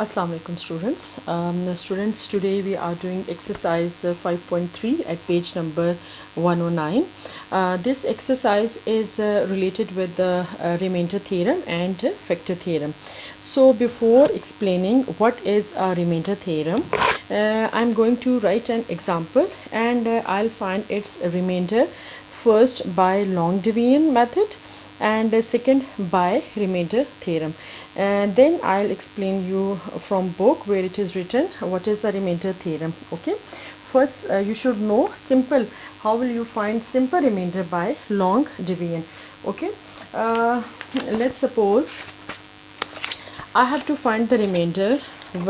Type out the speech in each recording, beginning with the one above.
Assalamu alaikum students, today we are doing exercise 5.3 at page number 109. This exercise is related with the remainder theorem and factor theorem. So before explaining what is a remainder theorem, I'm going to write an example and I'll find its remainder first by long division method and second by remainder theorem, and then I'll explain you from book where it is written what is the remainder theorem. Okay, first you should know simple, how will you find simple remainder by long division. Okay, let's suppose I have to find the remainder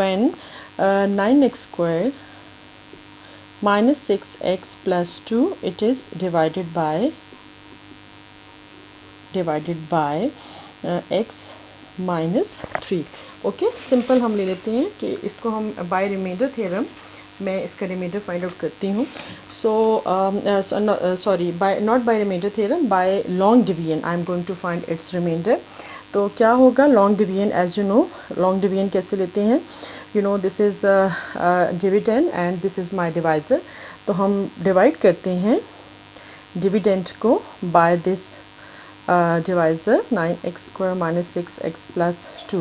when 9x square minus 6x plus 2 it is divided by x minus 3. Okay, simple हम ले लेते हैं कि इसको हम bye remainder theorem, मैं इसका reminder find out करती हूँ. Sorry, by not by remainder theorem, by long division I am going to find its remainder. तो क्या होगा long division, as you know long division कैसे लेते हैं. You know this is dividend and this is my divisor. तो हम divide करते हैं डिविडेंड को by this divisor 9x square minus 6x plus 2.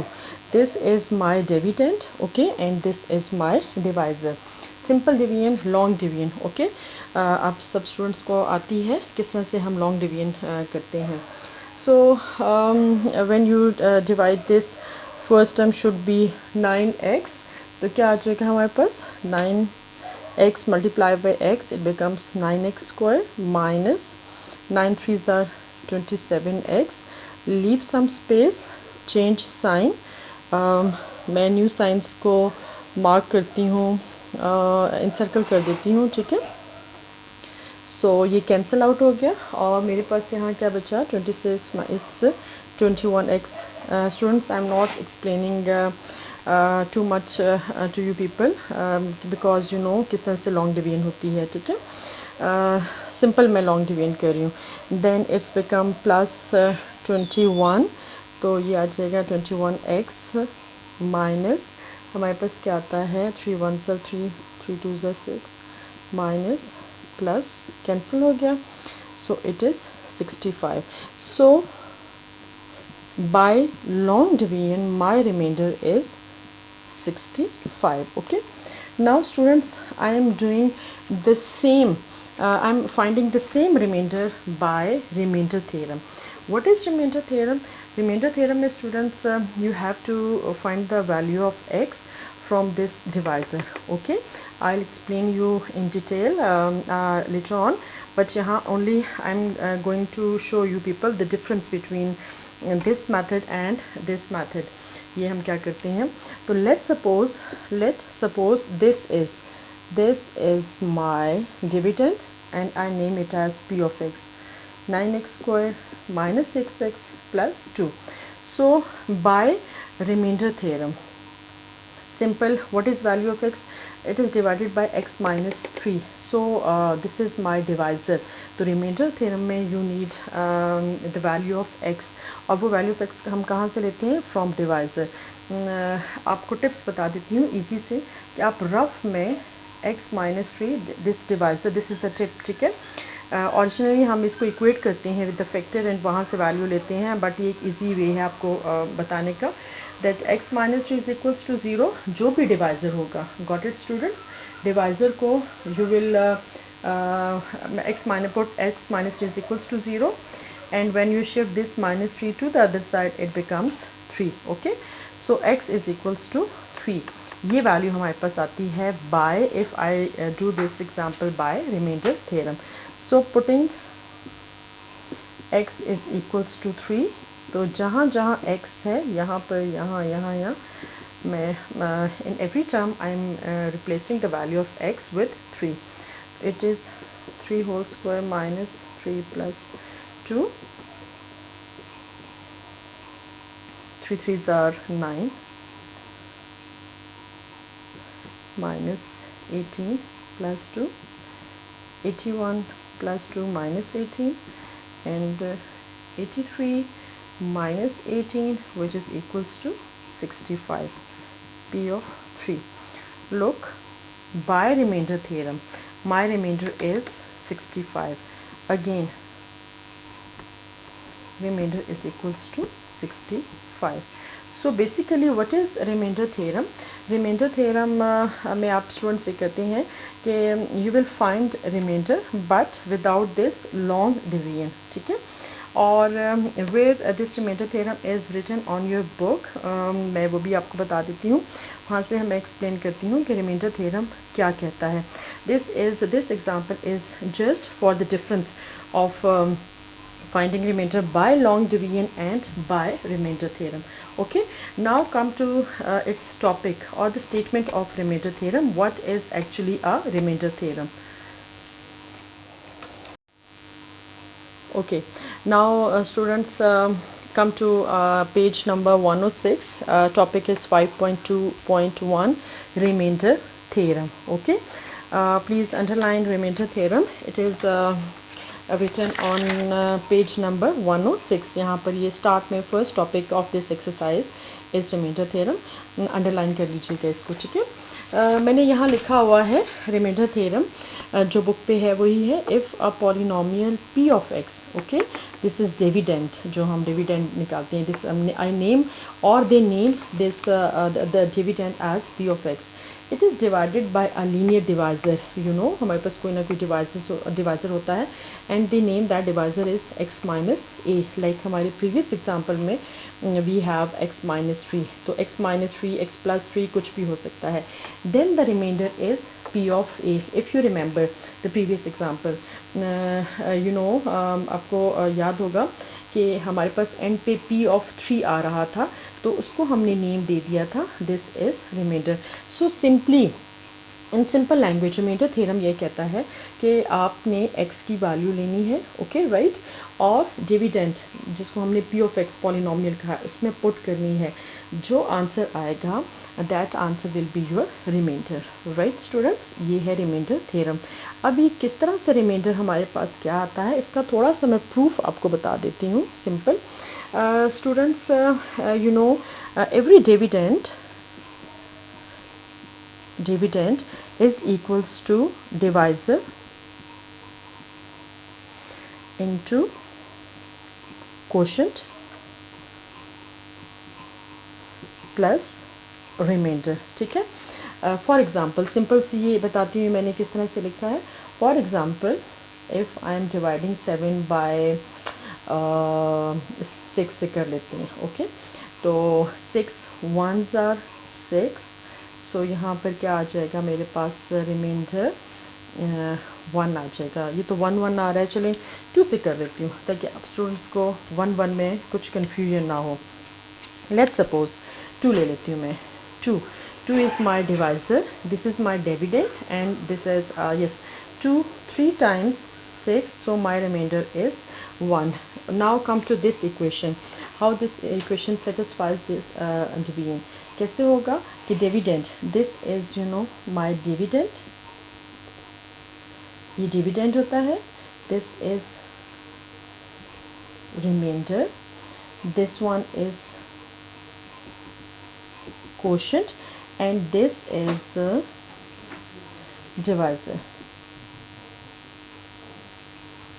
This is my dividend, okay, and this is my divisor. Simple division, long division. Okay, आप सब students को आती है किस तरह से हम long division करते हैं. So when you divide this, first term should be 9x. तो क्या आ जाएगा हमारे पास 9x multiplied by x, it becomes 9x square minus 9 3s are 27x. leave some space, change sign. मैं न्यू साइंस को mark करती हूँ, इंसर्कल कर देती हूँ. ठीक है, सो ये कैंसिल आउट हो गया और मेरे पास यहाँ क्या बचा 26, it's 21x. Students, I am not explaining too much to you people because you know किस तरह से लॉन्ग डिवीजन होती है. ठीक है, सिंपल मैं लॉन्ग डिवीजन कर रही हूँ. देन इट्स बिकम प्लस 21, तो ये आ जाएगा 21x माइनस हमारे पास क्या आता है 3 1s are 3 3 2s are 6 minus plus cancel हो गया, so it is 65. So by long division my remainder is 65. Okay, now students, I am doing the same, I'm finding the same remainder by remainder theorem. What is remainder theorem? Remainder theorem is, students, you have to find the value of x from this divisor. Okay, I'll explain you in detail later on, but यहाँ only I'm going to show you people the difference between this method and this method. ये हम क्या करते हैं, तो let's suppose this is my dividend and I name it as p of x, 9x square minus 6x plus 2. So by remainder theorem, simple, what is value of x? It is divided by x minus 3. So this is my divisor. तो remainder theorem में you need the value of x, और वो value of x हम कहाँ से लेते हैं, from divisor. आपको टिप्स बता देती हूँ इजी से कि आप रफ में x minus 3 this divisor, this is a tip. ठीक है, ओरिजिनली हम इसको इक्वेट करते हैं विद द फैक्टर एंड वहाँ से वैल्यू लेते हैं, बट ये एक ईजी वे है आपको बताने का, that x minus 3 is equals to 0 जो भी डिवाइज़र होगा. गॉट इट स्टूडेंट्स, डिवाइज़र को you will x minus 3 is equals to 0, and when you shift this minus 3 to the other side it becomes 3. Okay, so x is equals to 3. ये value हमारे पास आती है by, if I do this example by remainder theorem. So putting x is equals to 3, तो जहाँ जहाँ x है यहाँ पर यहाँ मैं in every term I am replacing the value of x with 3. It is 3 whole square minus 3 plus 2, 3 3s are 9 minus 18 plus 2, 81 plus 2 minus 18, and 83 minus 18, which is equals to 65. p of 3. Look, by remainder theorem, my remainder is 65. Again, remainder is equals to 65. So basically what is remainder theorem? Remainder theorem में आप student से कहते हैं कि you will find remainder but without this long division, ठीक है. और where this remainder theorem is written on your book, मैं वो भी आपको बता देती हूँ. वहाँ से मैं एक्सप्लेन करती हूँ कि remainder theorem क्या कहता है. This example is just for the difference of finding remainder by long division and by remainder theorem. Okay, now come to its topic or the statement of remainder theorem. What is actually a remainder theorem? Okay, now students, come to page number 106. Topic is 5.2.1 remainder theorem. Okay, please underline remainder theorem. It is written on page number 106. यहाँ पर ये start में first topic of this exercise is remainder theorem. Underline कर लीजिएगा इसको, ठीक है. मैंने यहाँ लिखा हुआ है रिमाइंडर थ्योरम, जो बुक पे है वही है. If a polynomial p of x, okay, this is dividend, जो हम डिविडेंड निकालते हैं, दिस आई नेम और they name this the dividend as p of x. It is divided by a linear divisor. You know, हमारे पास कोई ना कोई डिवाइज़र होता है and the name that divisor is x minus a. Like हमारे previous example में we have x minus 3, तो x माइनस 3, x प्लस 3 कुछ भी हो सकता है. Then the remainder is p of a. If you remember the previous example, you know, आपको याद होगा कि हमारे पास एंड पे p ऑफ 3 आ रहा था, तो उसको हमने नेम दे दिया था this is remainder. So simply in simple language remainder theorem ये कहता है कि आपने x की वैल्यू लेनी है, ओके, राइट, और डिविडेंड जिसको हमने p ऑफ x पॉलिनोमियल कहा उसमें पुट करनी है. जो आंसर आएगा that answer will be your remainder. Right students, ये है रिमाइंडर थ्योरम. अभी किस तरह से रिमाइंडर हमारे पास क्या आता है इसका थोड़ा सा मैं प्रूफ आपको बता देती हूँ. Simple students, you know, every dividend is equals to divisor into quotient plus remainder, ठीक है. फॉर एग्ज़ाम्पल सिंपल सी ये बताती हूँ मैंने किस तरह से लिखा है. For example if I am dividing 7 by 6 से कर लेते हैं, ओके. तो 6 1s आर 6. सो यहाँ पर क्या आ जाएगा मेरे पास रिमाइंडर 1 आ जाएगा. ये तो 1 1 आ रहा है, चलें 2 से कर लेती हूँ ताकि आप स्टूडेंट्स को 1 1 में कुछ कन्फ्यूजन ना हो. लेट्स सपोज 2 ले लेती हूँ मैं. 2 is my divisor, this is my dividend and this is yes 2 3 times 6, so my remainder is 1. Now come to this equation. How this equation satisfies this division? कैसे होगा कि dividend, this is you know my dividend, ये dividend होता है. This is remainder, this one is quotient and this is divisor.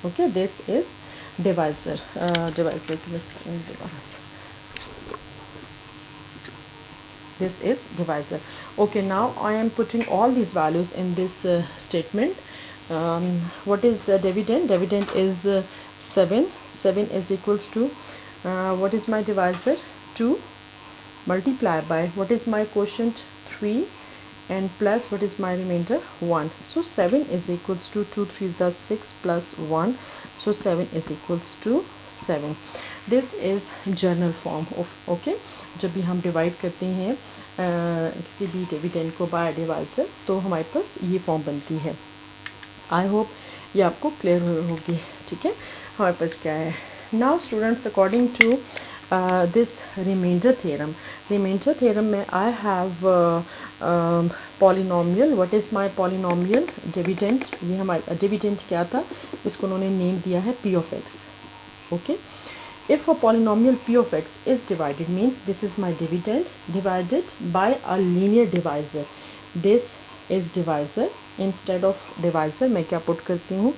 Okay, this is divisor. Divisor. This is divisor. Okay, now I am putting all these values in this statement. What is dividend? Dividend is 7. 7 is equals to what is my divisor? 2. Multiply by what is my quotient? 3, and plus what is my remainder? 1. So 7 is equals to 2 3s are 6 plus 1, so 7 is equals to 7. This is journal form of, okay, जब भी हम divide करते हैं किसी भी dividend को bye divisor तो हमारे पास ये फॉर्म बनती है. आई होप ये आपको क्लियर होगी, ठीक है. हमारे पास क्या है now students, according to this remainder theorem में I have polynomial. what is my polynomial? dividend. ये हमारा डिविडेंड क्या था, इसको उन्होंने नेम दिया है p of x, okay. If a polynomial p of x is divided, means this is my dividend divided by a linear divisor. This is divisor. Instead of divisor मैं क्या पुट करती हूँ,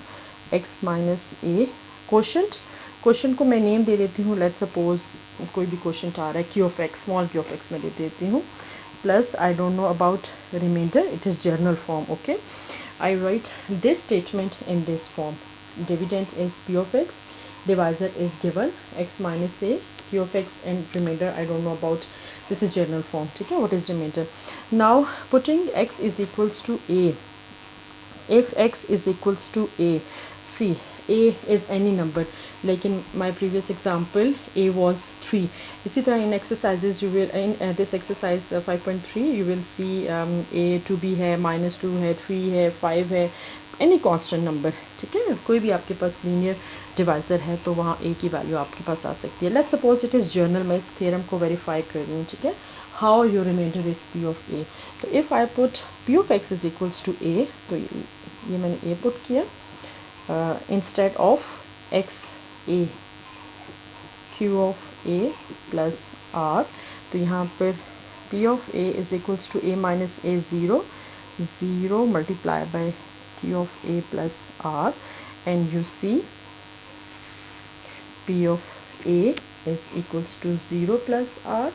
x minus a quotient. Question को मैं name दे देती हूँ, let's suppose कोई भी क्वेश्चन आ रहा है q of x, small q of x में दे देती हूँ, plus I don't know about remainder, it is general form. Okay, I write this statement in this form. Dividend is p of x, divisor is given x minus a, q of x, and remainder I don't know about. This is general form. Okay, what is remainder? Now putting x is equals to a. If x is equals to a, see a is any number. Like in my previous example, a was 3. इसी तरह in exercises you will in this exercise 5.3 you will see a 2b है, -2 है, 3 है, 5 है, any constant number. ठीक है, कोई भी आपके पास लीनियर डिवाइज़र है तो वहाँ a की वैल्यू आपके पास आ सकती है. Let's suppose it is journal, मैं इस थ्योरम को वेरीफाई कर रही हूँ. ठीक है, how your remainder is p of a. तो if I put p of x is equals to a, तो ये मैंने a पुट किया instead of x a, q of a plus r. तो यहाँ पर p of a is equals to a minus a 0 multiply by q of a plus r, and you see p of a is equals to 0 plus r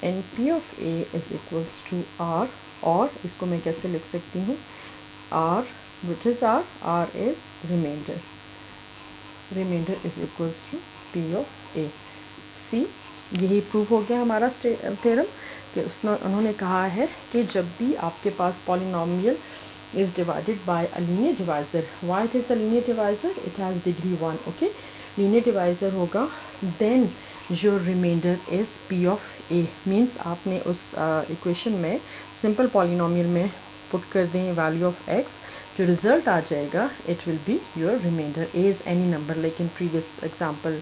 and p of a is equals to r. और इसको मैं कैसे लिख सकती हूँ, r which is r is remainder is equals to p of a. सी, यही proof हो गया हमारा थ्योरम कि उन्होंने कहा है कि जब भी आपके पास polynomial is divided by a linear divisor. Why it is a linear divisor? It has degree 1. okay, linear divisor होगा, then your remainder is p of a. means आपने उस इक्वेशन में सिंपल पॉलिनोमियल में पुट कर दें value of x, जो result आ जाएगा it will be your remainder. a is any number, like in previous example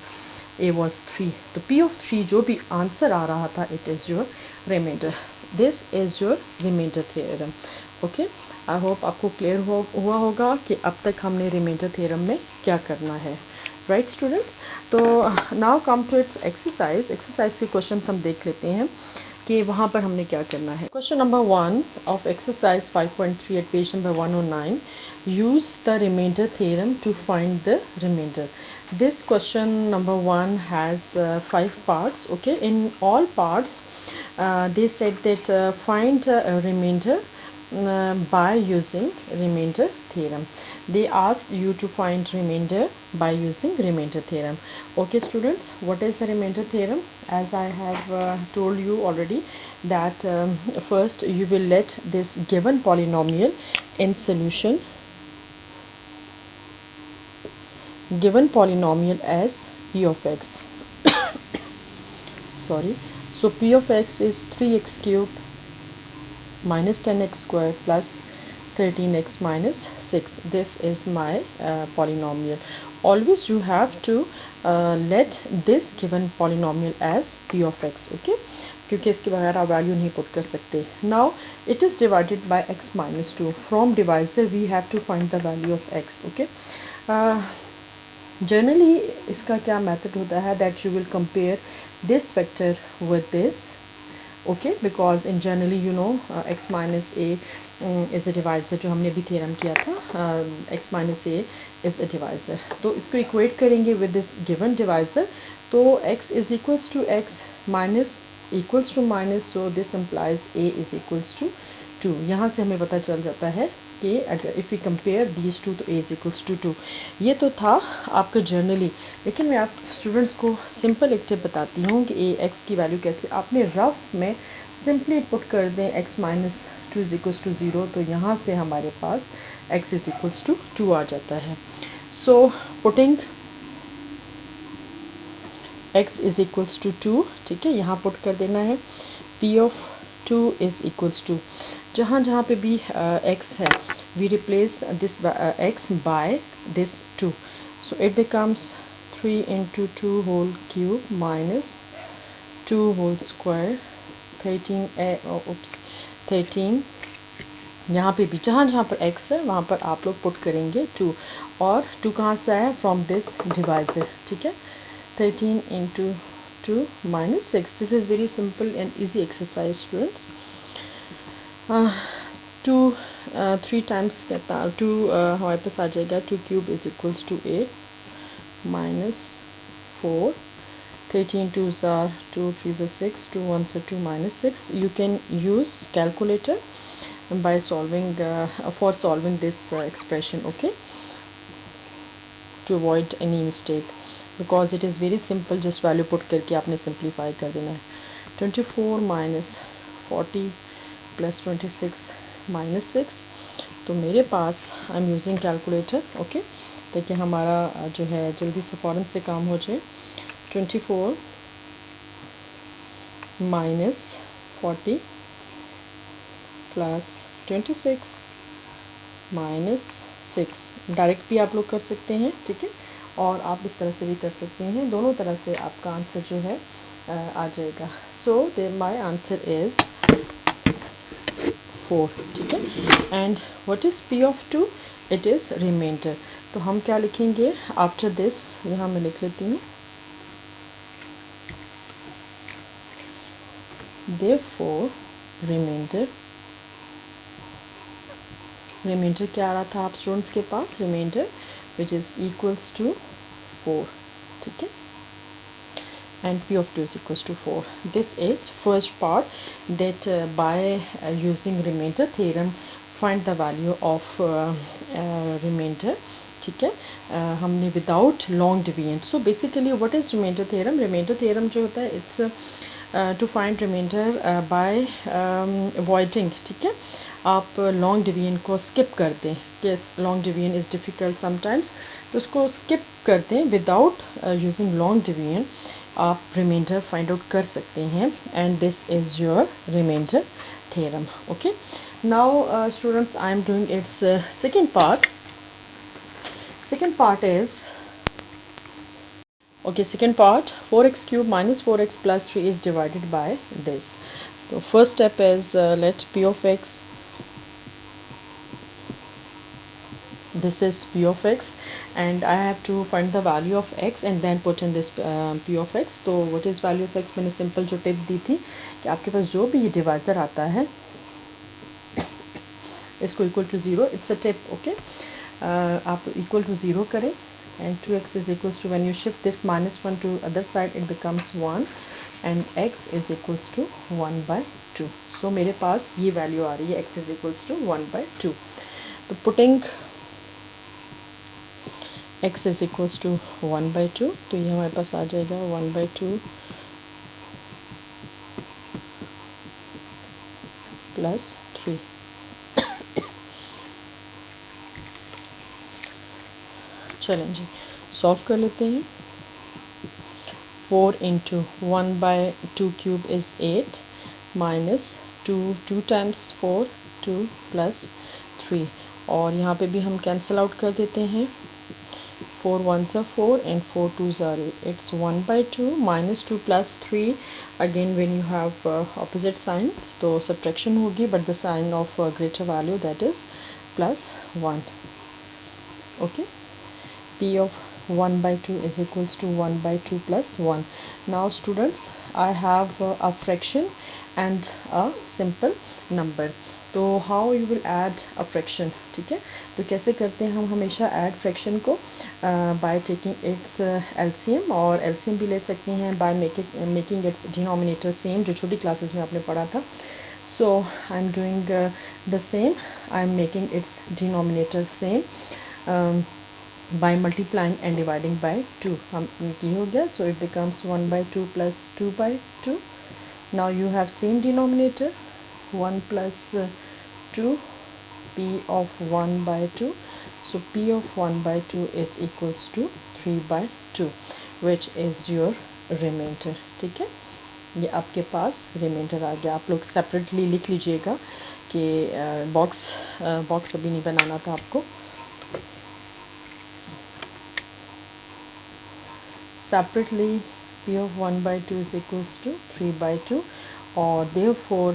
a was 3, तो p of 3 जो भी आंसर आ रहा था it is your remainder. this is your remainder theorem. Okay, I hope आपको clear हुआ होगा कि अब तक हमने रिमाइंडर थ्योरम में क्या करना है. राइट स्टूडेंट्स, तो now come to its exercise के क्वेश्चन हम देख लेते हैं कि वहाँ पर हमने क्या करना है. Question number 1 of exercise 5.3 at page number 109. Use the remainder theorem to find the remainder. This question number 1 has 5 parts. Okay, in all parts they said that find a remainder by using remainder theorem. They asked you to find remainder by using remainder theorem. Okay students, what is the remainder theorem? As I have told you already that first you will let this given polynomial in solution, given polynomial as p of x. Sorry, so p of x is 3x cubed minus 10x squared plus 13x minus 6. This is my polynomial. Always you have to let this given polynomial as p of x. okay, क्योंकि इसके बगैर आप value नहीं put कर सकते. Now it is divided by x minus 2. From divisor we have to find the value of x. Okay, generally इसका क्या method होता है, that you will compare this vector with this. Okay, because in generally you know x minus a is a divisor, जो हमने भी theorem किया था, x minus a is a divisor. तो इसको इक्वेट करेंगे विद दिस गिवन डिवाइज़र, तो x is equals to x minus equals to minus, so this implies a is equals to 2. यहाँ से हमें पता चल जाता है कि अगर if we compare these two तो a इज़ इक्वल्स टू 2. ये तो था आपका जर्नली, लेकिन मैं आप स्टूडेंट्स को सिंपल एक टिप बताती हूँ कि x की वैल्यू कैसे आपने रफ में सिंपली पुट कर दें x minus 2 is equals to 0, तो यहाँ से हमारे पास x इज़ इक्वल्स टू 2 आ जाता है. So putting x is equals to 2, ठीक है, यहाँ पुट कर देना है p of 2 is equals to, जहाँ जहाँ पे भी x है we replace this x by this 2, so it becomes 3 into 2 whole cube minus 2 whole square 13. यहाँ पे भी जहाँ जहाँ पर x है वहाँ पर आप लोग पुट करेंगे 2, और 2 कहाँ से आया, फ्रॉम दिस डिवाइज़र. ठीक है, 13 into 2 minus 6. This is very simple and easy exercise, students. 2 3 times कहता 2 हमारे पास आ जाएगा 2 cube is equals to 8 minus 4. 13 2s are 2 3s are 6, 2 1s are 2 minus 6. You can use calculator by solving for solving this expression, okay, to avoid any mistake, because it is very simple. just value put करके आपने simplify कर देना है. 24 minus 40 plus 26 minus 6. तो मेरे पास I am using calculator, okay, ताकि हमारा जो है जल्दी से फ़ौरन से काम हो जाए. 24 minus 40 प्लस 26 माइनस 6. डायरेक्ट भी आप लोग कर सकते हैं, ठीक है, और आप इस तरह से भी कर सकते हैं. दोनों तरह से आपका आंसर जो है आ जाएगा. सो माय आंसर इज़ 4, ठीक है. And what is p of 2? It is remainder. तो हम क्या लिखेंगे आफ्टर दिस, यहाँ मैं लिख लेती हूँ. Therefore रिमाइंडर क्या आ रहा था आप स्टूडेंट्स के पास? Remainder which is equals to 4, ठीक है. And p of 2 is equals to 4. This is first part, that by using remainder theorem find the value of remainder, ठीक है. हमने without long division. So basically what is remainder theorem? Remainder theorem जो होता है it's to find remainder by avoiding, ठीक है. आप long division को स्किप कर दें. Yes, long division is difficult sometimes, तो उसको स्किप कर दें. विदाउट यूजिंग लॉन्ग डिवीजन आप रिमाइंडर फाइंड आउट कर सकते हैं. And this is your remainder theorem, okay. Now students, I am doing its second part. Second part is okay, second part, 4x cube minus 4x plus 3 is divided by this. So first step is let p of x, this is p of x, and I have to find the value of x and then put in this p of x. तो what is value of x? मैंने simple जो tip दी थी कि आपके पास जो भी ये divisor आता है इसको equal to 0, it's a tip, okay. आप इक्वल टू 0 करें, and 2x is equals to, when you shift this minus 1 to other side it becomes 1, and x is equals to 1 by 2. So मेरे पास ये value आ रही है, x is equals to 1 by 2. तो putting x is equals to 1 by 2, तो ये हमारे पास आ जाएगा 1 by 2 plus 3. चलें जी, सॉल्व कर लेते हैं. 4 into 1 by 2 cube is 8 minus 2 times 4 2 plus 3, और यहाँ पे भी हम कैंसिल आउट कर देते हैं. 4 1s are 4 and 4 2s are 8. It's 1 by 2 minus 2 plus 3. Again when you have opposite signs तो subtraction होगी, but the sign of greater value, that is plus 1, okay. p of 1 by 2 is equals to 1 by 2 plus 1. Now students, I have a fraction and a simple number. तो how you will add a fraction, ठीक है. तो कैसे करते हैं हम हमेशा add fraction को? by taking its LCM, और LCM भी ले सकते हैं by making its denominator same, जो छोटी क्लासेस में आपने पढ़ा था. So I am doing the same. I am making its denominator same by multiplying and dividing by 2. हम ये हो गया, so it becomes 1 by 2 plus 2 by 2. Now you have same denominator, 1 plus 2, p of 1 by 2. So p of 1 by 2 is equals to 3 by 2, which is your remainder, ठीक है. ये आपके पास reminder आ गया. आप लोग सेपरेटली लिख लीजिएगा कि बॉक्स अभी नहीं बनाना था आपको. Separately p of 1 by 2 is equals to 3 by 2, or therefore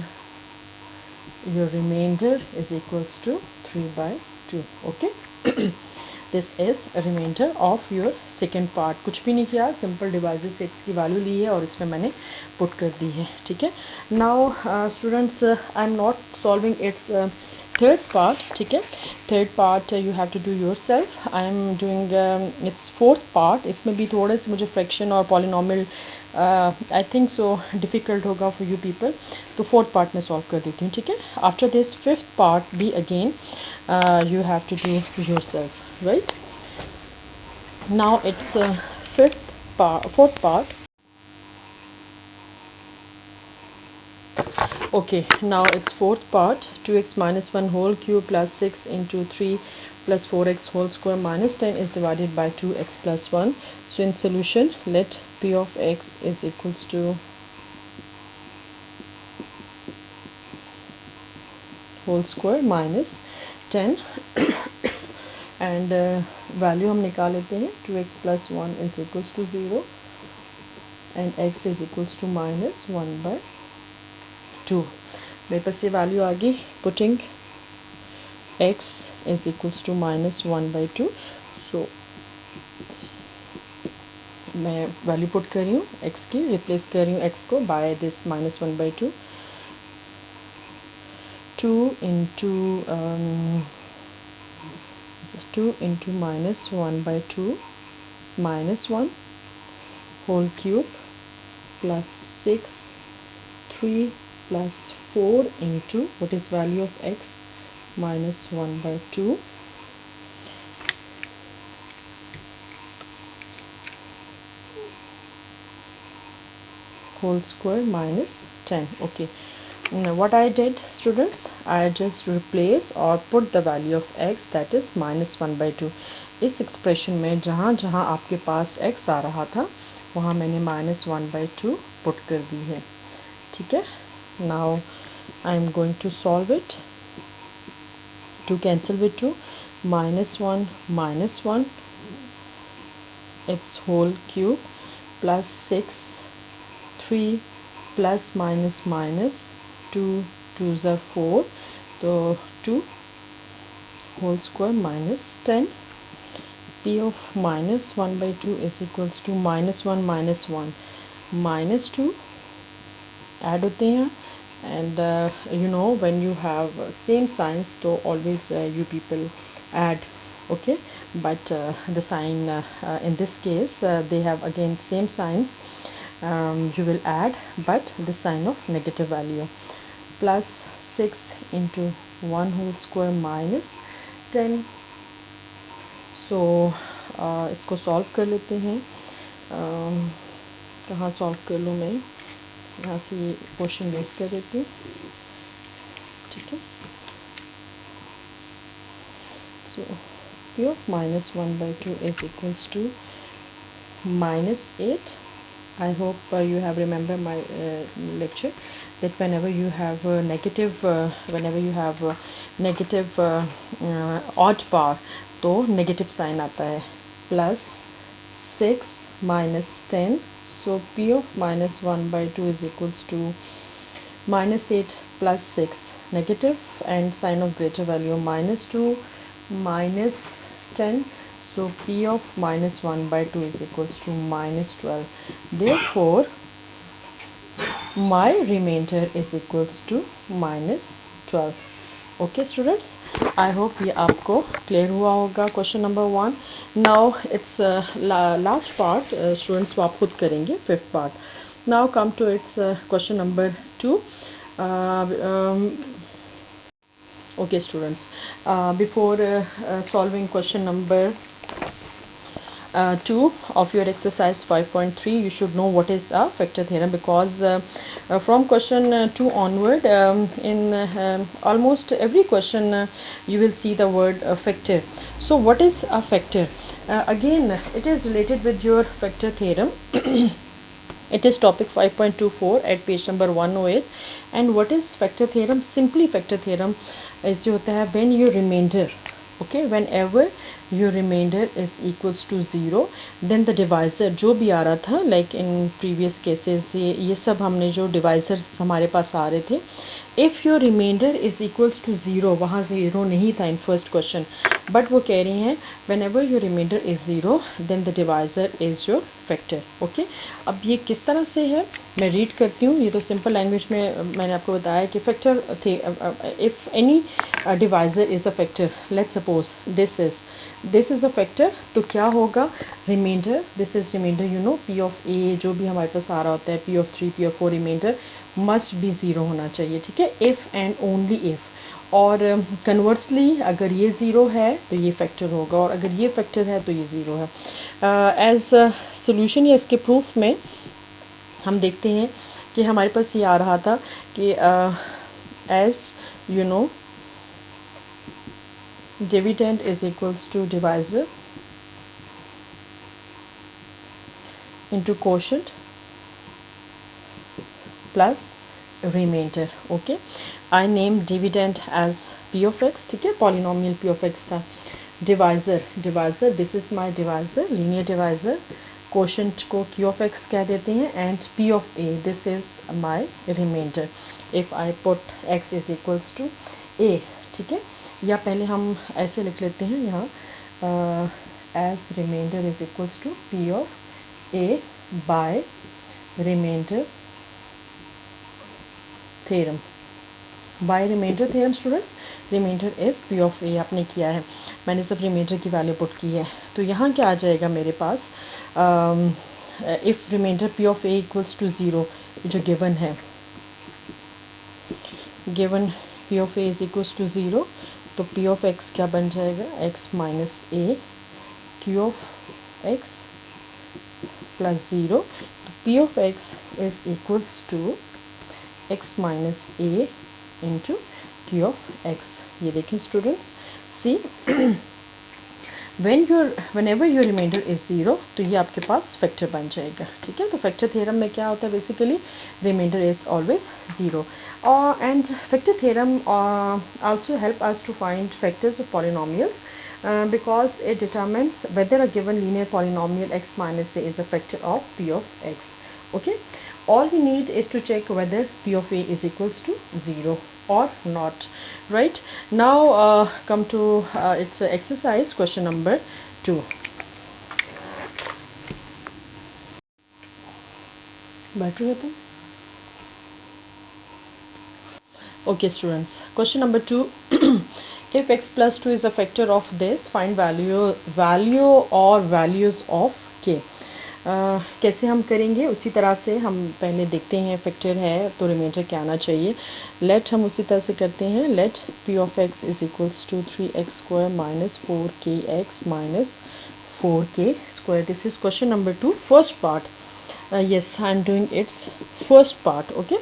your remainder is equals to 3 by 2, okay. This is remainder of your second part. कुछ भी नहीं किया, सिंपल डिवाइसेस से एक्स की वैल्यू ली है और इसमें मैंने पुट कर दी है. ठीक है. Now students, I am not solving its third part. ठीक है. Third part you have to do yourself. I am doing its fourth part. इसमें भी थोड़े से मुझे फ्रैक्शन और polynomial I think so difficult होगा फॉर यू पीपल, तो फोर्थ पार्ट में सॉल्व कर देती हूँ. ठीक है. आफ्टर दिस फिफ्थ पार्ट भी again you have to do yourself, right? Now it's fourth part. Okay, now it's fourth part. 2x minus 1 whole cube plus 6 into 3 plus 4x whole square minus 10 is divided by 2x plus 1. So in solution, let p of x is equals to whole square minus 10 and value हम निकाल लेते हैं. 2x plus 1 is equals to 0 and x is equals to minus 1 by 2. मेरे पास ये value आ गई. Putting x is equals to minus 1 by 2. सो मैं value put कर रही हूँ x की, रिप्लेस कर रही हूँ x को by this minus 1 by 2. 2 into minus 1 by 2 minus 1 whole cube plus 6 3 plus 4 into what is value of x minus 1 by 2 whole square minus 10. Okay. Now what I did, students, I just replace or put the value of x, that is minus 1 by 2. इस expression में जहाँ जहाँ आपके पास x आ रहा था वहाँ मैंने minus 1 by 2 put कर दी है. ठीक है. Now I am going to solve it. 2 cancel with 2, minus 1 its whole cube plus 6 3 plus minus minus 2 2s are 4, so 2 whole square minus 10. p of minus 1 by 2 is equals to minus 1 minus 2 add होते हैं. And you know, when you have same signs, so always you people add. Okay. But the sign in this case they have again same signs. You will add, but the sign of negative value. Plus 6 into 1 whole square minus 10. So इसको solve कर लेते हैं. कहाँ solve कर लूँ मैं, यहाँ से ये क्वेश्चन बेस कर देती हूँ. ठीक है. So p of minus 1 by 2 is equals to minus 8. I hope you have remembered my lecture that whenever you have negative odd power तो negative sign आता है. Plus 6 minus 10. So p of minus 1 by 2 is equals to minus 8 plus 6 negative and sign of greater value minus 2 minus 10. So p of minus 1 by 2 is equals to minus 12. Therefore my remainder is equals to minus 12. Okay students, I hope ये आपको clear हुआ होगा question number 1. Now it's last part. Students वो आप खुद करेंगे, fifth part. Now come to its question number 2. Okay students, before solving question number 2 of your exercise 5.3, you should know what is a factor theorem, because from question 2 onward in almost every question you will see the word factor. So what is a factor? Again it is related with your factor theorem. It is topic 5.24 at page number 108. And what is factor theorem? Simply factor theorem ऐसे होता है when your remainder, okay, whenever your remainder is equals to 0, then the divisor जो भी आ रहा था, like in previous cases ये सब हमने जो divisors हमारे पास आ रहे थे, if your remainder is equals to 0, वहाँ 0 नहीं था in first question, बट वो कह रही हैं whenever your remainder is zero then the divisor is your factor. Okay, अब ये किस तरह से है मैं रीड करती हूँ। ये तो सिंपल लैंग्वेज में मैंने आपको बताया कि फैक्टर थे, if any divisor is a factor, let's suppose this is a factor, तो क्या होगा remainder, this is remainder you know p of a जो भी हमारे पास आ रहा होता है, p of 3 p of 4 remainder must be zero होना चाहिए, ठीक है, इफ़ एंड ओनली इफ़। और कन्वर्सली अगर ये ज़ीरो है तो ये फैक्टर होगा, और अगर ये फैक्टर है तो ये ज़ीरो है। एज सोल्यूशन या इसके प्रूफ में हम देखते हैं कि हमारे पास ये आ रहा था कि as you know dividend is equals to divisor into quotient plus remainder। Okay, I name dividend as p of x, ठीक है, पॉलिनोमियल p of x था। Divisor this is my divisor, linear divisor, quotient को q of x कह देते हैं, and p of a this is my remainder if I put x is equals to a, ठीक है, या पहले हम ऐसे लिख लेते हैं यहाँ as remainder is equals to p of a by remainder theorem। By remainder theorem students, remainder is p of a आपने किया है, मैंने सब रिमाइंडर की वैल्यू पुट की है, तो यहाँ क्या आ जाएगा मेरे पास, if remainder p of a equals to zero जो गिवन है, given p of a is equals to zero, तो p ऑफ x क्या बन जाएगा, x minus a q of x plus zero, तो p of x is equals to x minus a into q of x। ये देखें students, see whenever your remainder is zero तो ये आपके पास factor बन जाएगा, ठीक है। तो फैक्टर थ्योरम में क्या होता है, basically remainder is always zero, and factor theorem also help us to find factors of polynomials because it determines whether a given linear polynomial x minus a is a factor of p of x। okay, all we need is to check whether p of a is equals to 0 or not, right? Now come to its exercise question number 2। बैठ रहे थे? Okay students, question number 2 if x plus 2 is a factor of this, find value or values of k। कैसे हम करेंगे, उसी तरह से हम पहले देखते हैं, फैक्टर है तो रिमाइंडर क्या आना चाहिए। लेट हम उसी तरह से करते हैं, let p of x is equals to 3x square minus 4kx minus 4k square. This is question number 2 first part. yes, I am doing its first part। okay,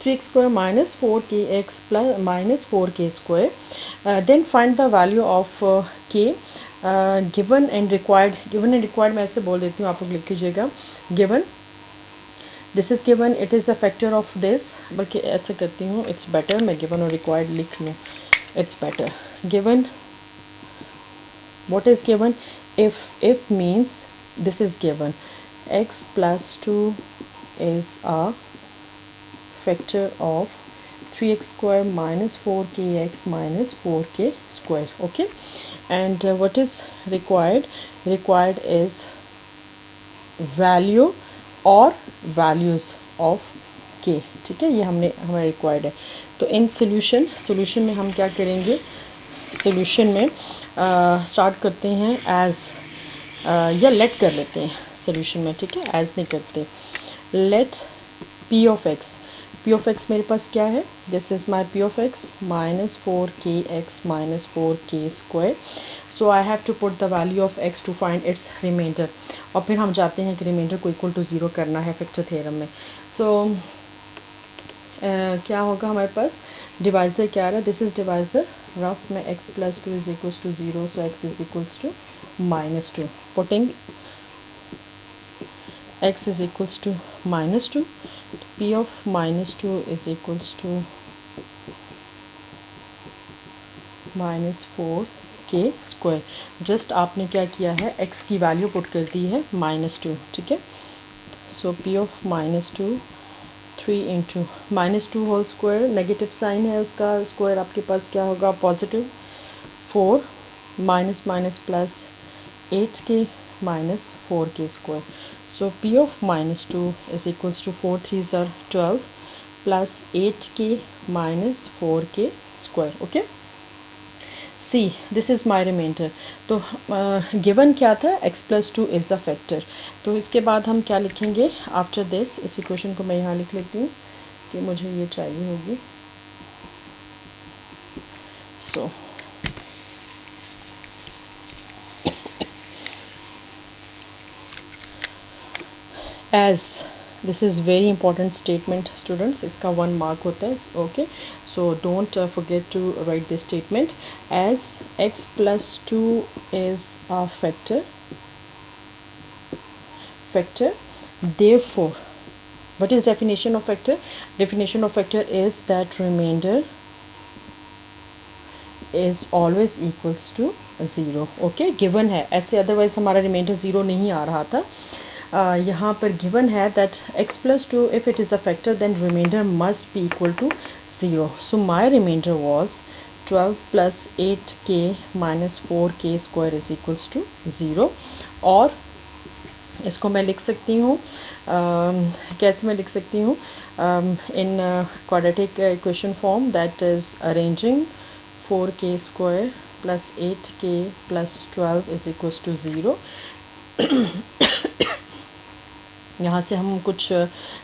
3x square minus 4kx plus minus 4k square, then find the value of k given and required। given and required मैं ऐसे बोल देती हूँ, आप लोग लिख लीजिएगा, given this is given, it is a factor of this, बल्कि ऐसे करती हूँ it's better, मैं given और required लिख लूँ, it's better। given, what is given, if means this is given, x plus 2 is a factor of 3x square minus 4kx minus 4k square। okay, and what is required, required is value or values of k, ठीक है, ये हमने हमारा required है। तो in solution में हम क्या करेंगे, सोल्यूशन में स्टार्ट करते हैं एज या लेट कर लेते हैं सोल्यूशन में, ठीक है, एज नहीं करते। लेट p ऑफ x मेरे पास क्या है, this is my p of x minus 4kx minus 4k square. So I have to put the value of x to find its remainder, और फिर हम जाते हैं कि रिमाइंडर को इक्वल टू ज़ीरो करना है फैक्टर थ्योरम में। सो क्या होगा हमारे पास, डिवाइज़र क्या आ रहा है, दिस इज़ डिवाइज़र, रफ में x plus 2 is equals to 0, so x is equals to minus 2, putting x is equals to minus 2, p of minus 2 is equals to minus 4k square. Just आपने क्या किया है, x की value put कर दी है minus 2, ठीक है। So p of minus 2 3 into minus 2 whole square, negative sign है उसका, स्क्वायर आपके पास क्या होगा, positive 4 minus minus plus 8k minus 4k square. So p of minus 2 is equals to 4 3s are 12 plus 8k minus 4k square. Okay, see this is my remainder. तो given क्या था, x plus 2 is the factor. तो इसके बाद हम क्या लिखेंगे after this. इस इक्वेशन को मैं यहाँ लिख लेती हूँ कि मुझे ये चाहिए होगी. So as this is very important statement students, इसका 1 मार्क होता है. Okay, so don't forget to write this statement as x plus 2 is a factor. Therefore, what is definition of factor? Definition of factor is that remainder is always equals to 0. okay, given है ऐसे, otherwise हमारा remainder 0 नहीं आ रहा था. यहाँ पर given है that x plus 2 if it is a factor then remainder must be equal to 0. So my remainder was 12 plus 8k minus 4k square is equals to 0. और इसको मैं लिख सकती हूँ कैसे मैं लिख सकती हूँ in quadratic equation form, that is arranging 4k square plus 8k plus 12 is equals to 0. यहाँ से हम कुछ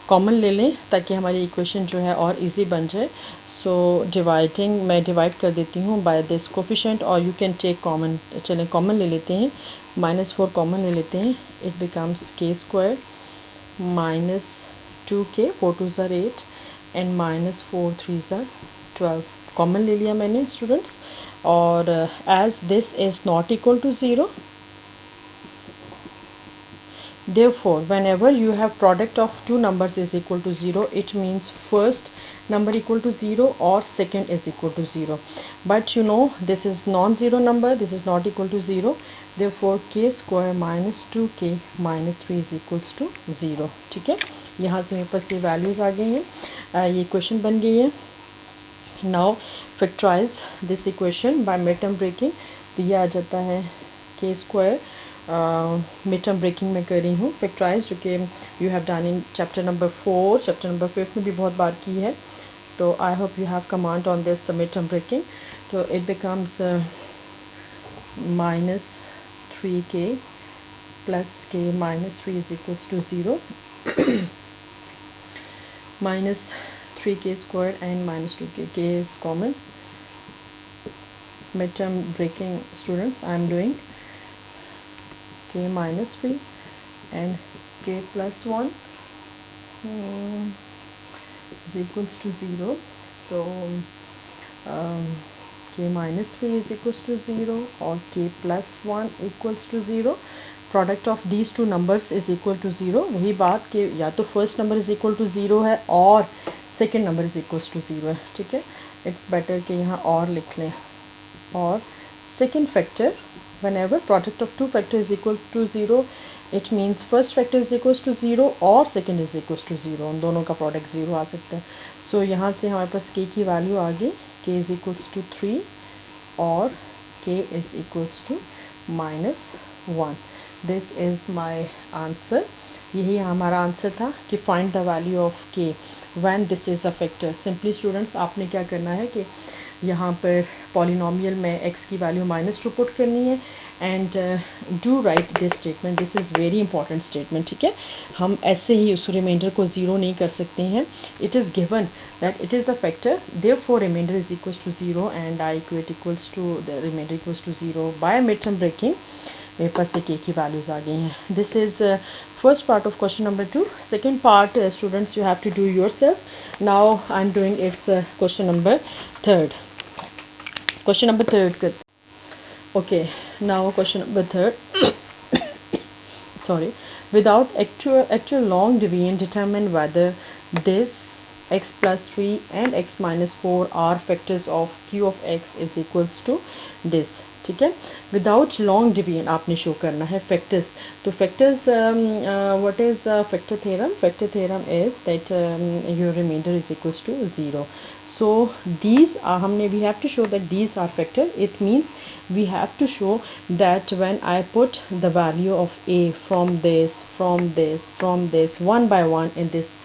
कॉमन ले लें ताकि हमारी इक्वेशन जो है और इजी बन जाए. सो डिवाइडिंग, मैं डिवाइड कर देती हूँ बाय दिस कोफिशिएंट, और यू कैन टेक कॉमन. चलें कॉमन ले लेते हैं, -4 कॉमन ले लेते हैं. It becomes k square minus 2k, 4 2s are 8 and minus 4 3s are 12. Common ले लिया मैंने स्टूडेंट्स. और as this is not equal to 0, therefore whenever you have product of two numbers is equal to 0, it means first number equal to 0 or second is equal to 0. But you know this is non-zero number, this is not equal to 0, therefore k square minus 2k minus 3 is equals to 0. ठीक है, यहाँ से मेरे पास ये values आ गई हैं, ये इक्वेशन बन गई है. Now factorise this equation by mid term breaking. तो ये आ जाता है k square, mid term breaking में कर रही हूँ फैक्टराइज, जो कि you have done in chapter number 4, chapter number 5 में भी बहुत बार की है. तो I hope you have command on this mid term breaking. तो it becomes minus 3k plus k minus 3 is equals to 0, minus 3k square and minus 2k, k is common. Mid term breaking students, I am doing k minus 3 and k plus 1 is equals to 0. So k minus 3 is equals to 0 or k plus 1 equals to 0. Product of these two numbers is equal to 0. वही बात कि या तो first number is equal to 0 है और second number is equals to 0 है. ठीक है, इट्स बेटर कि यहाँ और लिख लें. और second factor, whenever product of two factor is equal to 0, it means first factor is equals to 0 और second is equals to 0. उन दोनों का प्रोडक्ट 0 आ सकता है. सो यहाँ से हमारे पास k की वैल्यू आ गई, k is equals to 3 और k is equals to -1. This is my answer. यही हमारा आंसर था कि find the value of k when this is a factor. Simply students आपने क्या करना है कि यहाँ पर पॉलिनोमियल में x की वैल्यू -2 पुट करनी है and do right this statement. This is very important statement. ठीक है, हम ऐसे ही उस रिमाइंडर को 0 नहीं कर सकते हैं. It is given that it is a factor, therefore remainder is equals to 0 and I equate equals to the remainder equals to 0. By mid term breaking मेरे पास एक की वैल्यूज़ आ गई हैं. This is first part of question number 2. Second part students you have to do yourself. Now I am doing its question number 3. Question number 3. Good. Okay, now question number 3. Sorry. Without actual long division, determine whether this x plus 3 and x minus 4 are factors of q of x is equals to this. ठीक है, without long division आपने show करना है factors. तो factors what is factor theorem? Factor theorem is that your remainder is equals to 0. So these are हमने we have to show that these are factor. It means we have to show that when I put the value of a from this one by one in this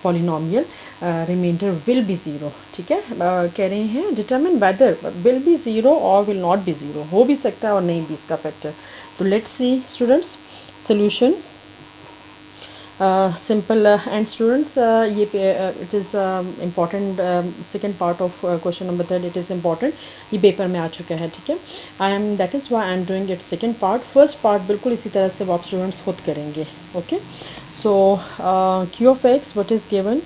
polynomial, remainder will be zero. ठीक है, कह रहे हैं determine whether will be zero or will not be zero. हो भी सकता है और नहीं भी इसका फैक्टर. तो let's see students solution. Simple and students, ये it is important. Second part of question number 3, it is important. ये पेपर में आ चुका है. ठीक है, that is why I am doing it second part. First part बिल्कुल इसी तरह से आप students खुद करेंगे. Okay, so q of x, what is given?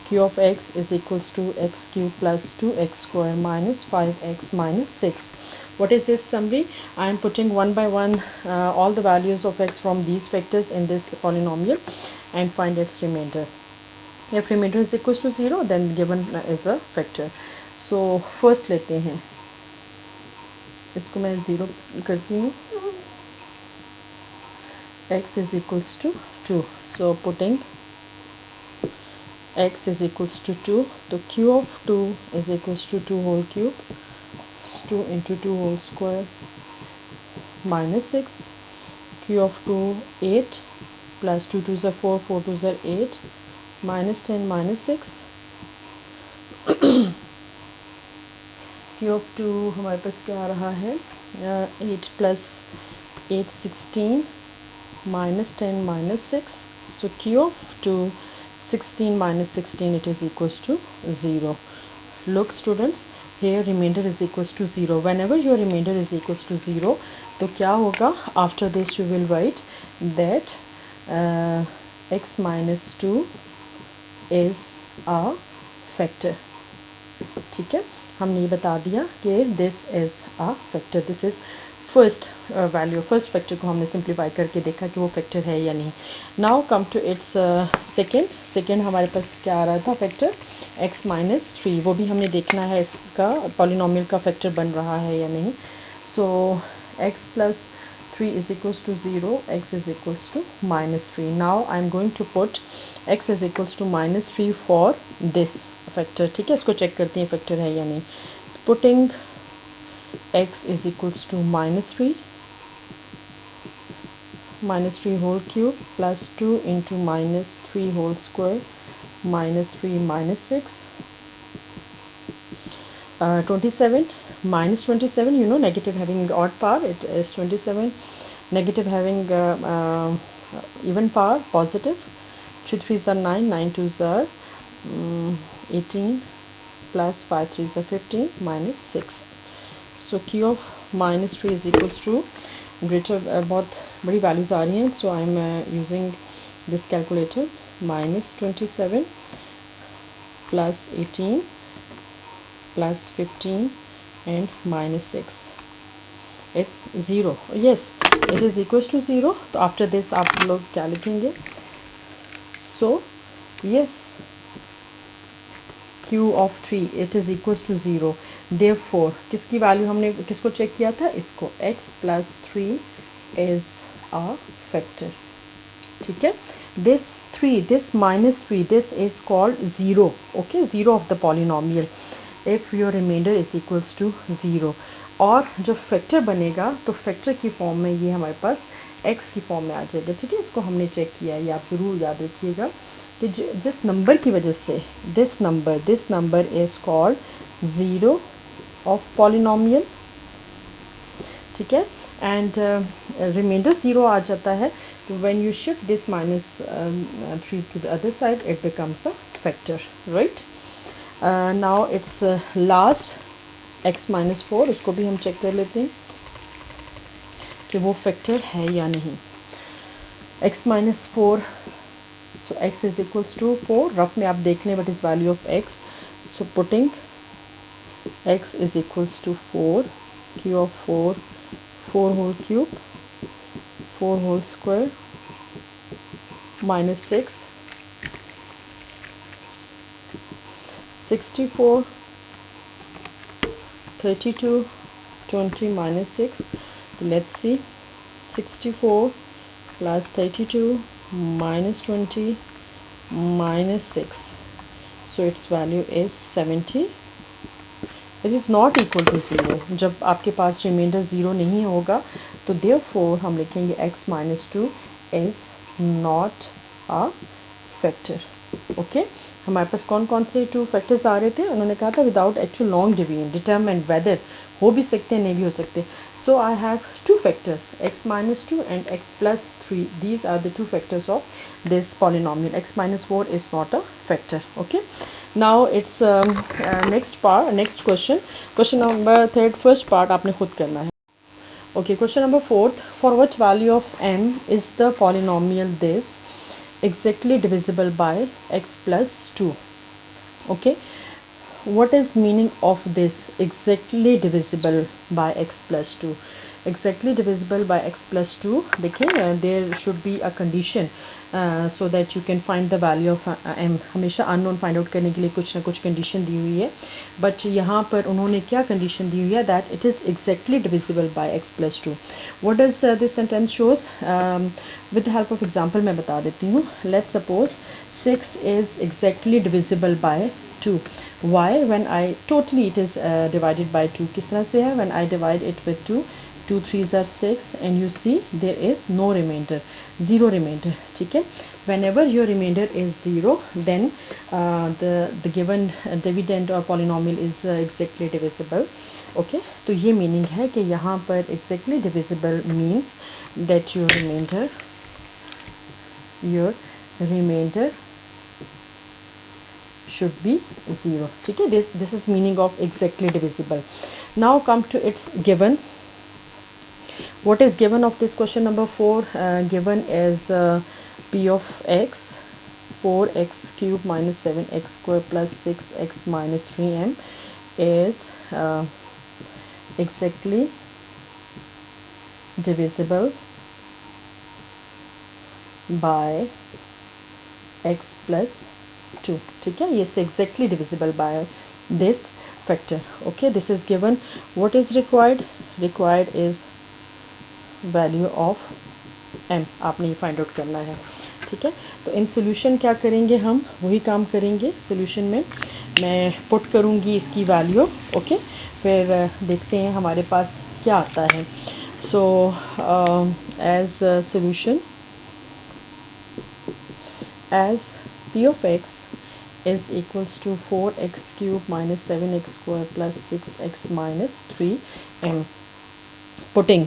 Q of x is equals to x cube plus 2x square minus 5x minus 6. What is this summary? I am putting one by one all the values of x from these vectors in this polynomial and find its remainder. If remainder is equals to 0, then given is a factor. So first लेते हैं, इसको मैं 0 करती हूँ. x is equals to 2. So putting x is equals to 2, so q of 2 is equals to 2 whole cube, 2 into 2 whole square minus 6. Q of 2 8 plus 2 2s are 4, 4 2s are 8, minus 10 minus 6. Q of 2 हमारे पास क्या आ रहा है, 8 plus 8 16 minus 10 minus 6. So Q of 2 16 minus 16, it is equals to 0. Look students, here remainder is equals to 0. Whenever your remainder is equals to 0, तो क्या होगा? After this you will write that x minus 2 is a factor. ठीक है, हमने ये बता दिया कि this is a factor. This is first value, first factor को हमने सिंप्लीफाई करके देखा कि वो फैक्टर है या नहीं. Now come to its second हमारे पास क्या आ रहा था फैक्टर, x माइनस 3. वो भी हमने देखना है इसका पॉलिनोमियल का फैक्टर बन रहा है या नहीं. सो x plus 3 is equals to 0, x is equals to minus 3. Now I am going to put x is equals to minus 3 for this factor. ठीक है, इसको चेक करते हैं फैक्टर है या नहीं. Putting x is equals to minus 3 whole cube plus 2 into minus 3 whole square minus 3 minus 6. 27 minus 27, you know, negative having odd power, it is 27. Negative having even power, positive. 3 3s are 9, 9 2s are 18 plus 5 3s are 15 minus 6. So Q of minus 3 is equals to greater, बहुत बड़ी values आ रही हैं, so I am using this calculator. Minus 27 plus 18 plus 15 and minus 6. It's 0. Yes, it is equals to 0. तो after this आप लोग क्या लिखेंगे? So yes, Q of 3 it is equals to 0. Therefore किसकी वैल्यू हमने किसको चेक किया था? इसको. x plus 3 is a factor. ठीक है, this minus 3, this is called 0. Okay, 0 of the polynomial if your remainder is equals to 0. और जब फैक्टर बनेगा तो फैक्टर की फॉर्म में ये हमारे पास x की फॉर्म में आ जाएगा. ठीक है, इसको हमने चेक किया, ये आप ज़रूर याद रखिएगा कि जिस नंबर की वजह से this number is called 0 of polynomial. ठीक है, एंड रिमाइंडर 0 आ जाता है. तो when you shift this minus 3 to the other side, it becomes a factor, right? Now it's last x minus 4. उसको भी हम चेक कर लेते हैं कि वो फैक्टर है या नहीं. x minus 4, so x is equals to 4. Rough में आप देख लें what is value of x. So putting x is equals to 4, q of 4, 4 whole cube, 4 whole square minus 6, 64, 32, 20 minus 6. Let's see, 64 plus 32 minus 20 minus 6. So so its value is 70. It is not equal to 0. जब आपके पास reminder 0 नहीं होगा तो therefore हम लिखेंगे x minus 2 is not a factor. Okay हमारे पास कौन कौन से 2 फैक्टर्स आ रहे थे, उन्होंने कहा था without actual long division determine whether, हो भी सकते हैं नहीं भी हो सकते. So I have 2 factors, x minus 2 and x plus 3. These are the 2 factors of this polynomial. X minus 4 is not a factor. Okay. Now it's next question. Question number 3, first part आपने खुद करना है. Okay. Question number 4. For what value of m is the polynomial this exactly divisible by x plus 2? Okay. What is meaning of this exactly divisible by x plus 2? Exactly divisible by x plus 2, देखिए there should be a condition so that you can find the value of m. हमेशा unknown find out करने के लिए कुछ ना कुछ condition दी हुई है, but यहाँ पर उन्होंने क्या condition दी हुई है, that it is exactly divisible by x plus 2. What does this sentence shows? With the help of example मैं बता देती हूँ. Let's suppose 6 is exactly divisible by 2. Why? When I totally it is divided by 2. किस तरह से है? When I divide it with 2, 2 3s are 6 and you see there is no remainder, 0 remainder. ठीक है. Whenever your remainder is 0, then the given dividend or polynomial is exactly divisible. Okay. तो ये meaning है कि यहाँ पर exactly divisible means that your remainder should be 0. ठीक है. This is meaning of exactly divisible. Now come to its given. What is given of this question number 4? Given is p of x 4x cube minus 7x square plus 6x minus 3m is exactly divisible by x plus 2. ठीक है. ये is exactly divisible by this factor. Okay. This is given. What is required? Required is value of m. आपने ये find out करना है. ठीक है. तो इन सोल्यूशन क्या करेंगे, हम वही काम करेंगे. सोल्यूशन में मैं पुट करूँगी इसकी वैल्यू. ओके. फिर देखते हैं हमारे पास क्या आता है. So as solution, as p of x is equals to 4x cube minus 7x square plus 6x minus 3m. Putting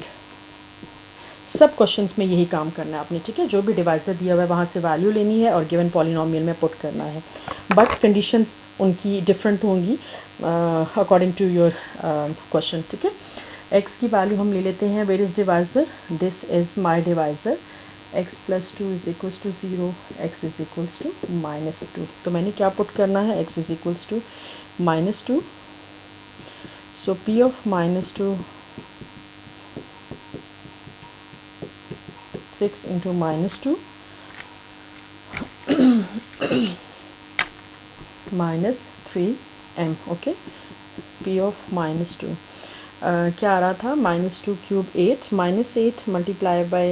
सब क्वेश्चंस में यही काम करना है आपने. ठीक है. जो भी डिवाइजर दिया हुआ है वहाँ से वैल्यू लेनी है और गिवन पॉलिनोमियल में पुट करना है, बट कंडीशंस उनकी डिफरेंट होंगी अकॉर्डिंग टू योर क्वेश्चन. ठीक है. x की वैल्यू हम ले लेते हैं. Where is divisor? This is my divisor. x plus 2 is equals to 0, x is equals to minus 2. तो मैंने क्या पुट करना है? x is equals to minus 2. So p of minus 2, 6 into minus 2 minus 3m. Okay. p of minus 2 क्या आ रहा था? minus 2 cube 8, minus 8 multiply by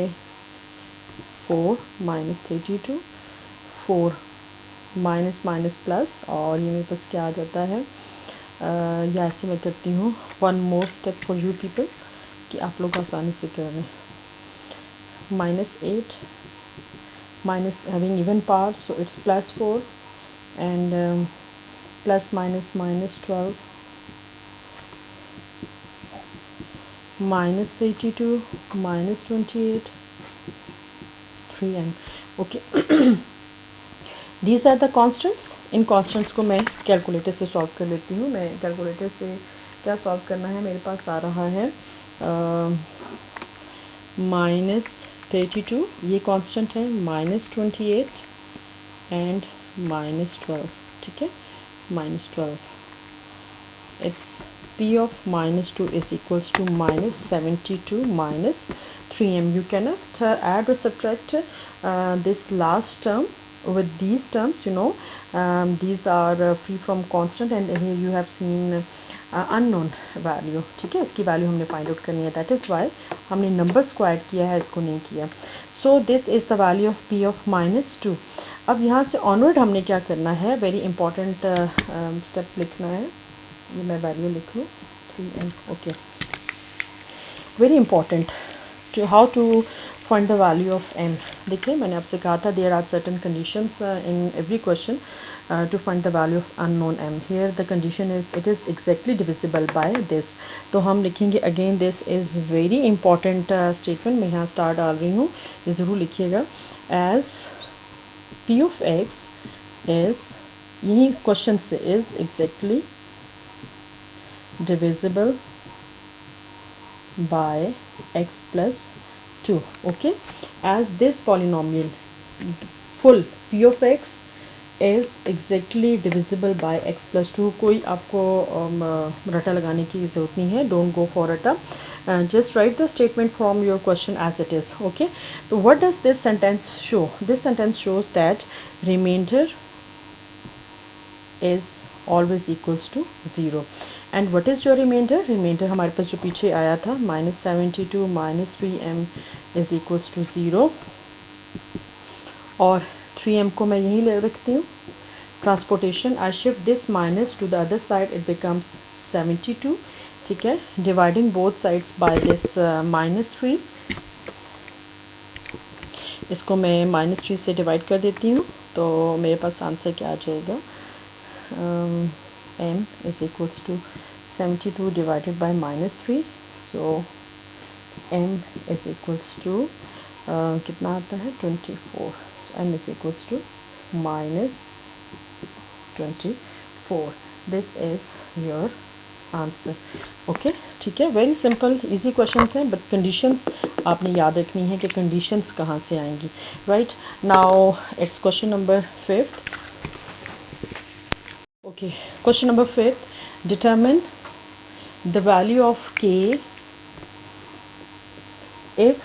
4 minus 32, 4 minus minus plus, और ये मेरे पास क्या आ जाता है, या ऐसे मैं करती हूँ. One more step for you people कि आप लोग आसानी से कर लें. minus 8 minus having even power, so it's plus 4 and plus minus minus 12 minus 32 minus 28 3m. Okay. These are the constants. In constants को मैं कैलकुलेटर से सॉल्व कर लेती हूँ. मैं कैलकुलेटर से क्या सॉल्व करना है, मेरे पास आ रहा है -32, ये कांस्टेंट है, -28 एंड -12. ठीक है, -12. It's p of -2 is equals to -72 minus 3m. You cannot add or subtract this last term with these terms, you know. These are free from constant, and here you have seen unknown value, ठीक है, इसकी value हमने find out करनी है, that is why हमने numbers को add किया है, इसको नहीं किया। So this is the value of p of -2। अब यहाँ से ऑनवर्ड हमने क्या करना है, वेरी इंपॉर्टेंट स्टेप लिखना है, ये मैं वैल्यू लिख लूँ 3m, okay, very important to how to find the value of m। देखिए मैंने आपसे कहा था there are certain conditions in every question to find the value of unknown m. Here the condition is it is exactly divisible by this. तो हम लिखेंगे again this is very important statement, मैं यहाँ start डाल रही हूँ, ये ज़रूर लिखिएगा, as p of x is, यही क्वेश्चन से, is exactly divisible by x plus 2, okay, as this polynomial full p of x is exactly divisible by x plus 2। कोई आपको रटा लगाने की ज़रूरत नहीं है, don't go for रटा, just write the statement from your question as it is, okay। तो what does this sentence show? This sentence shows that remainder is always equals to 0। and what is your remainder? remainder हमारे पास जो पीछे आया था -72 -3m is equals to 0, और 3m को मैं यहीं ले रखती हूँ, transportation, I shift this minus two the other side, it becomes 72, ठीक है, dividing both sides by this -3, इसको मैं -3 से डिवाइड कर देती हूँ, तो मेरे पास आंसर क्या आ जाएगा, m is equals to 72 divided by -3, so m is equals to कितना आता है 24, so m is equals to -24, this is your answer, okay, ठीक है, वेरी सिंपल इजी क्वेश्चंस हैं, बट कंडीशंस आपने याद रखनी है कि कंडीशंस कहाँ से आएंगी, right. Now its question number 5th, okay, question number 5th, determine the value of k if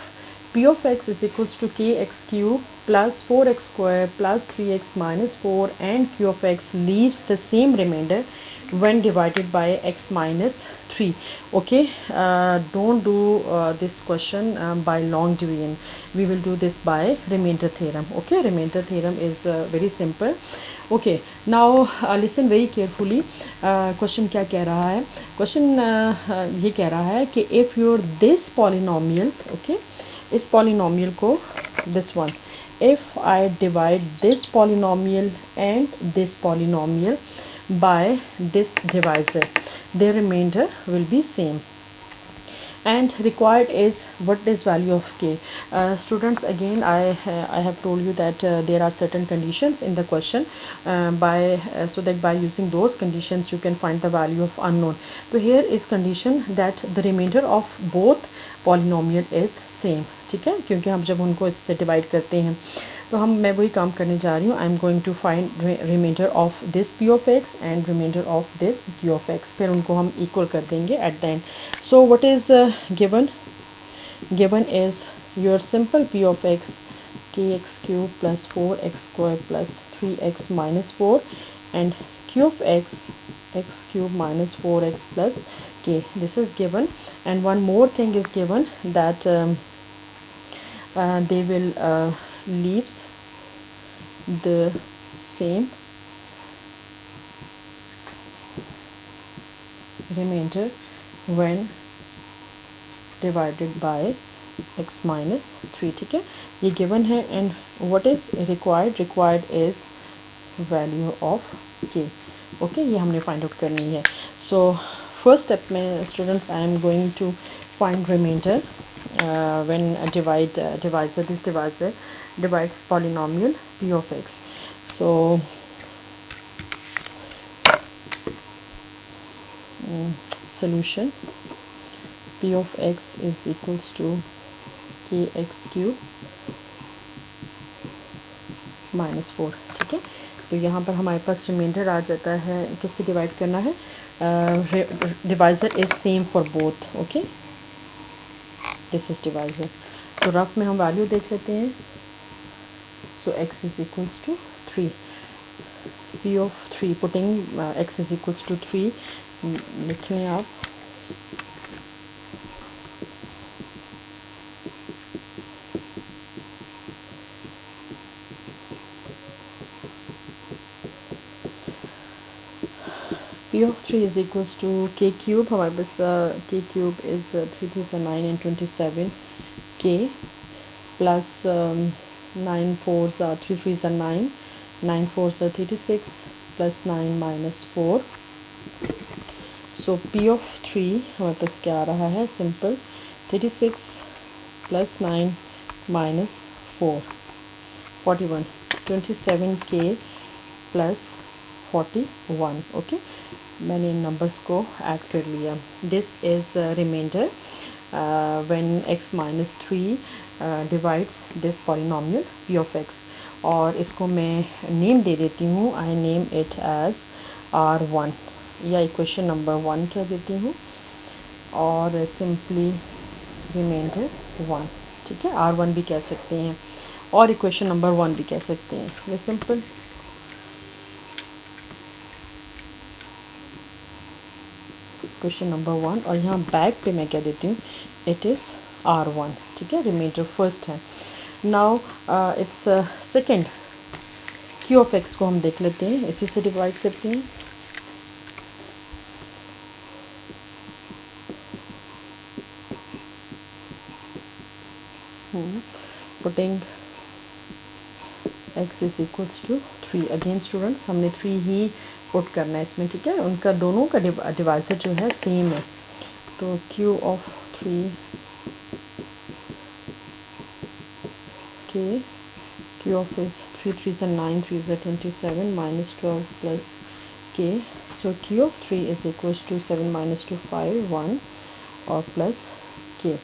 p of x is equals to kx cube plus 4x square plus 3x minus 4 and q of x leaves the same remainder when divided by x minus 3, okay, don't do this question by long division, we will do this by remainder theorem, okay, remainder theorem is very simple, okay। now listen very carefully, question क्या कह रहा है, question ये कह रहा है कि if your this polynomial, okay, इस polynomial को, this one, if I divide this polynomial and this polynomial by this divisor, their remainder will be same, and required is what is value of k, students, again I have told you that there are certain conditions in the question, so that by using those conditions you can find the value of unknown, so here is condition that the remainder of both polynomial is same, ठीक है, क्योंकि हम जब उनको इससे divide करते हैं तो मैं वही काम करने जा रही हूँ, I am going to find remainder of this p of x and remainder of this q of x, फिर उनको हम इक्वल कर देंगे at the end. So what is given is your simple p of x kx cube plus 4x square plus 3x minus 4 and q of x x cube minus 4x plus k, this is given, and one more thing is given that they will leaves the same remainder when divided by x minus 3, ठीक है, ये given है, and what is required is value of k, okay, ये हमने find out करनी है। so first step में students I am going to find remainder when divisor, this divisor divides polynomial p of x, so solution p of x is equals to kx cube minus 4, ठीक है, तो यहाँ पर हमारे पास reminder आ जाता है, किससे डिवाइड करना है, divisor is same for both, okay, this is divisor, तो रफ में हम वैल्यू देख लेते हैं, so x is equals to 3, P of 3, putting x is equals to 3, लिख लें आप. P of 3 is equals to k cube. हमारे पास k cube is 3009 and 27 k plus 9 4s are 3 3s are 9, 9 4s are 36 plus 9 minus 4. So P of 3 हमारे पास क्या आ रहा है? Simple 36 plus 9 minus 4, 41, 27k plus 41. Okay, मैंने इन नंबर्स को ऐड कर लिया. This is remainder when x minus 3 divides this polynomial p of x. और इसको मैं नेम दे देती हूँ. I name it as r1 या इक्वेशन नंबर 1 कह देती हूँ, और सिंपली रिमाइंडर 1. ठीक है, r1 भी कह सकते हैं और इक्वेशन नंबर 1 भी कह सकते हैं. ये सिंपल क्वेश्चन नंबर 1. और यहाँ बैक पे मैं क्या देती हूँ? It is r1. ठीक है, रिमाइंडर फर्स्ट है. Now it's second. q of x को हम देख लेते हैं, इसी से डिवाइड करते हैं. Putting x is equals to 3. Again students, हमने 3 ही पुट करना है इसमें. ठीक है, उनका दोनों का डिवाइजर जो है सेम है. तो q of 3 k, q of is 3 3s are 9, 3s are 27 minus 12 plus k. So q of 3 is equals to 7 minus 2 5 1 और प्लस k.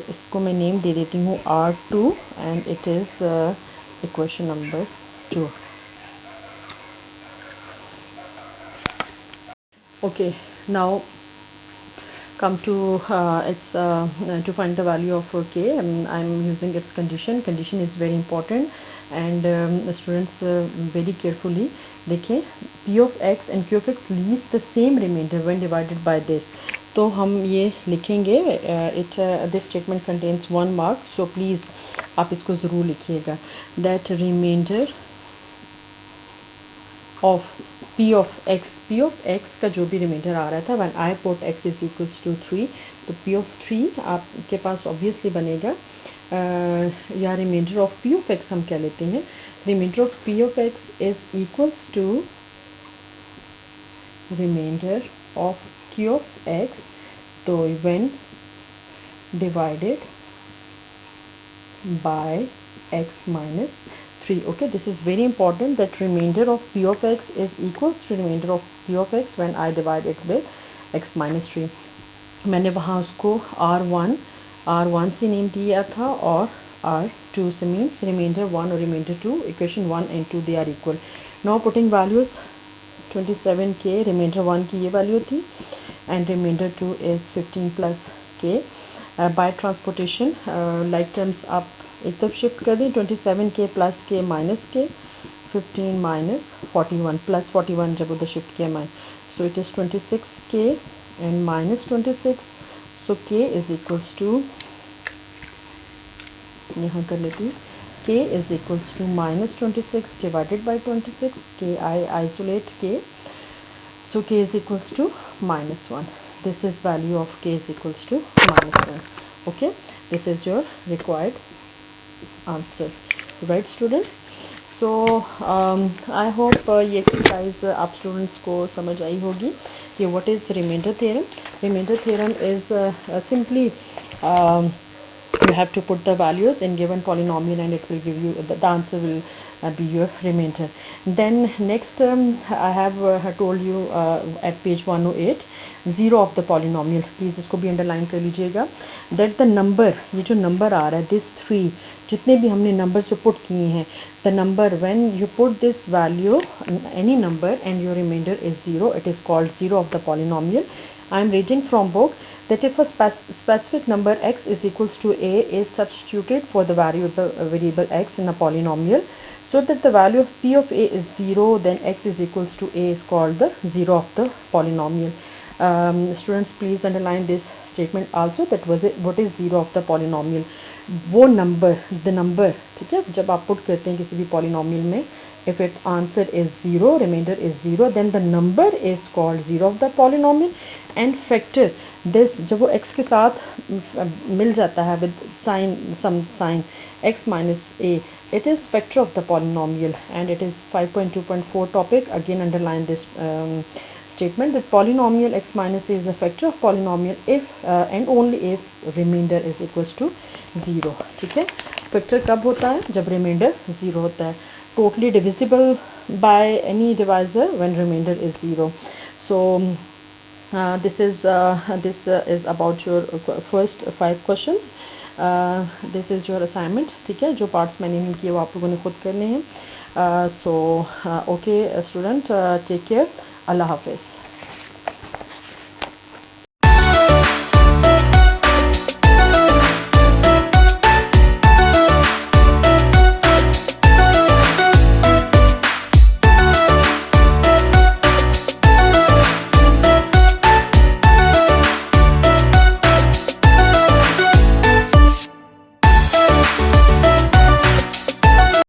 इसको मैं नेम दे देती हूँ r2 and it is equation number 2. Okay, now come to its to find the value of k. I'm using its condition. Condition is very important, and the students very carefully देखें. p of x and q of x leaves the same remainder when divided by this. तो हम ये लिखेंगे. it this statement contains 1 mark, so please आप इसको ज़रूर लिखिएगा. that remainder of p of x का जो भी रिमाइंडर आ रहा था when I put x is equals to 3, तो p of 3 आपके पास ऑब्वियसली बनेगा या reminder of p of x हम क्या लेते हैं. Reminder of p of x is equals to reminder of q of x. तो when divided by x minus 3. Okay, this is very important, that remainder of p of x is equals to remainder of p of x when I divide it with x minus 3. मैंने वहाँ उसको r1 से name दिया था और r2 से, means reminder 1 और reminder 2, equation 1 and 2 they are equal. Now putting values 27k, reminder 1 की ये वैल्यू थी, and reminder 2 is 15 plus k. By transportation like terms आप एक तरफ शिफ्ट कर दें. 27k plus k minus k, 15 minus 41 plus 41 जब उधर शिफ्ट किया माइन. So it is 26k and minus 26. So k is equals to, यहाँ कर लेती हूँ, k is equals to minus 26 divided by 26. k I isolate k. So k is equals to minus 1. This is value of k is equals to minus 1. Okay, this is your required answer. Right students? So I hope ये exercise आप students को समझ आई होगी कि what is remainder theorem. Remainder theorem is simply you have to put the values in given polynomial and it will give you the answer will be your remainder. Then next I have told you at page 108 zero of the polynomial. please इसको भी underline कर लीजिएगा. that the number, ये जो number आ रहा है, this 3, जितने भी हमने numbers जो put किए हैं, the number when you put this value any number and your remainder is 0, it is called zero of the polynomial. I am reading from book that if a specific number x is equals to a is substituted for the variable x in a polynomial, So that the value of p of a is 0, then x is equals to a is called the 0 of the polynomial. Students, please underline this statement also, that what is 0 of the polynomial. वो number, the number, ठीक है, जब आप put करते हैं किसी भी polynomial में, if it answer is 0, remainder is 0, then the number is called 0 of the polynomial. and factor this, जब वो x के साथ मिल जाता है with sign, some sign x minus a, it is factor of the polynomial. and it is 5.2.4 topic. Again underline this statement that polynomial x minus a is a factor of polynomial if and only if remainder is equals to 0. ठीक है, factor कब होता है, जब remainder 0 होता है. Totally divisible by any divisor when remainder is 0. So this is about your first 5 questions. This is your assignment. ठीक है, जो parts मैंने नहीं किए वो आप लोगों ने खुद करने हैं. So okay student, take care. Allah Hafiz.